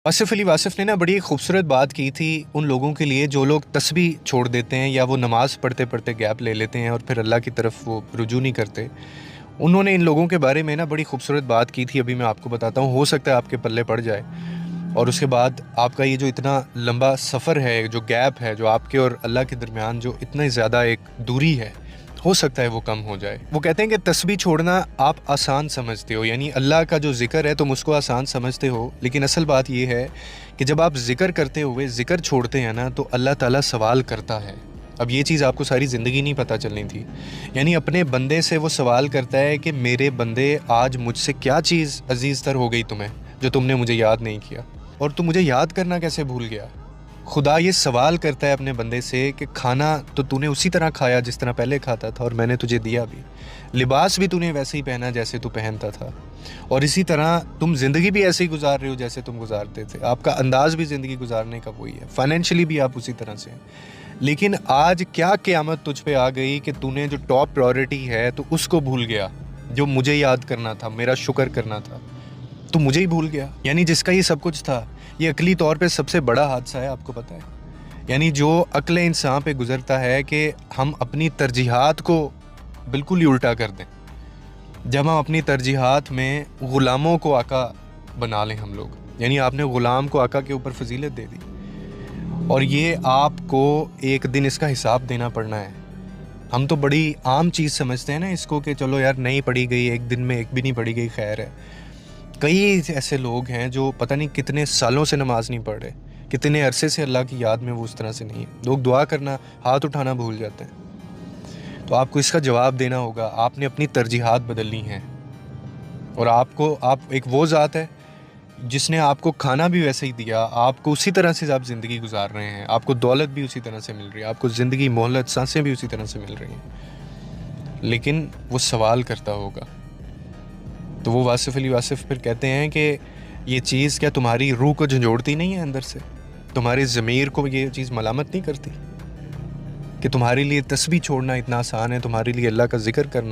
आसिफ अली वासिफ ने ना बड़ी एक खूबसूरत बात की थी उन लोगों के लिए जो लोग तस्बीह छोड़ देते हैं या वो नमाज़ पढ़ते पढ़ते गैप ले लेते हैं और फिर अल्लाह की तरफ वो रुजू नहीं करते। उन्होंने इन लोगों के बारे में ना बड़ी खूबसूरत बात की थी, अभी मैं आपको बताता हूँ, हो सकता है आपके पल्ले पड़ जाए। और उसके बाद आपका ये जो इतना लंबा सफ़र है, जो गैप है, जो आपके और अल्लाह के दरमियान जो इतनी ज़्यादा एक दूरी है, हो सकता है वो कम हो जाए। वो कहते हैं कि तस्बीह छोड़ना आप आसान समझते हो, यानी अल्लाह का जो ज़िक्र है तुम उसको आसान समझते हो, लेकिन असल बात ये है कि जब आप ज़िक्र करते हुए ज़िक्र छोड़ते हैं ना तो अल्लाह ताला सवाल करता है। अब ये चीज़ आपको सारी ज़िंदगी नहीं पता चलनी थी। यानी अपने बंदे से वो सवाल करता है कि मेरे बंदे, आज मुझसे क्या चीज़ अजीज़ तर हो गई तुम्हें जो तुमने मुझे याद नहीं किया, और तू मुझे याद करना कैसे भूल गया। खुदा ये सवाल करता है अपने बंदे से कि खाना तो तूने उसी तरह खाया जिस तरह पहले खाता था, और मैंने तुझे दिया भी। लिबास भी तूने वैसे ही पहना जैसे तू पहनता था, और इसी तरह तुम ज़िंदगी भी ऐसे ही गुजार रहे हो जैसे तुम गुजारते थे। आपका अंदाज़ भी ज़िंदगी गुजारने का वही है, फाइनेंशियली भी आप उसी तरह से हैं। लेकिन आज क्या क़यामत तुझ पे आ गई कि तूने जो टॉप प्रायोरिटी है तो उसको भूल गया, जो मुझे याद करना था, मेरा शुक्र करना था, तो मुझे ही भूल गया। यानी जिसका ये सब कुछ था, ये अकली तौर पे सबसे बड़ा हादसा है, आपको पता है। यानी जो अक्ल इंसान पे गुजरता है कि हम अपनी तरजीहात को बिल्कुल ही उल्टा कर दें, जब हम अपनी तरजीहात में ग़ुलामों को आका बना लें हम लोग। यानी आपने ग़ुलाम को आका के ऊपर फजीलत दे दी, और ये आपको एक दिन इसका हिसाब देना पड़ना है। हम तो बड़ी आम चीज़ समझते हैं ना इसको, कि चलो यार नहीं पढ़ी गई, एक दिन में एक भी नहीं पढ़ी गई, खैर है। कई ऐसे लोग हैं जो पता नहीं कितने सालों से नमाज़ नहीं पढ़ रहे, कितने अरसे से अल्लाह की याद में वो उस तरह से नहीं है। लोग दुआ करना, हाथ उठाना भूल जाते हैं। तो आपको इसका जवाब देना होगा, आपने अपनी तरजीहात बदलनी है। और आप एक वो ज़ात है जिसने आपको खाना भी वैसे ही दिया, आपको उसी तरह से आप ज़िंदगी गुजार रहे हैं, आपको दौलत भी उसी तरह से मिल रही है, आपको ज़िंदगी, मोहलत, सांसें भी उसी तरह से मिल रही हैं, लेकिन वो सवाल करता होगा। तो वो वासिफ अली वासिफ फिर कहते हैं कि ये चीज़ क्या तुम्हारी रूह को झंझोड़ती नहीं है अंदर से, तुम्हारे ज़मीर को ये चीज़ मलामत नहीं करती कि तुम्हारे लिए तस्बीह छोड़ना इतना आसान है, तुम्हारे लिए अल्लाह का ज़िक्र करना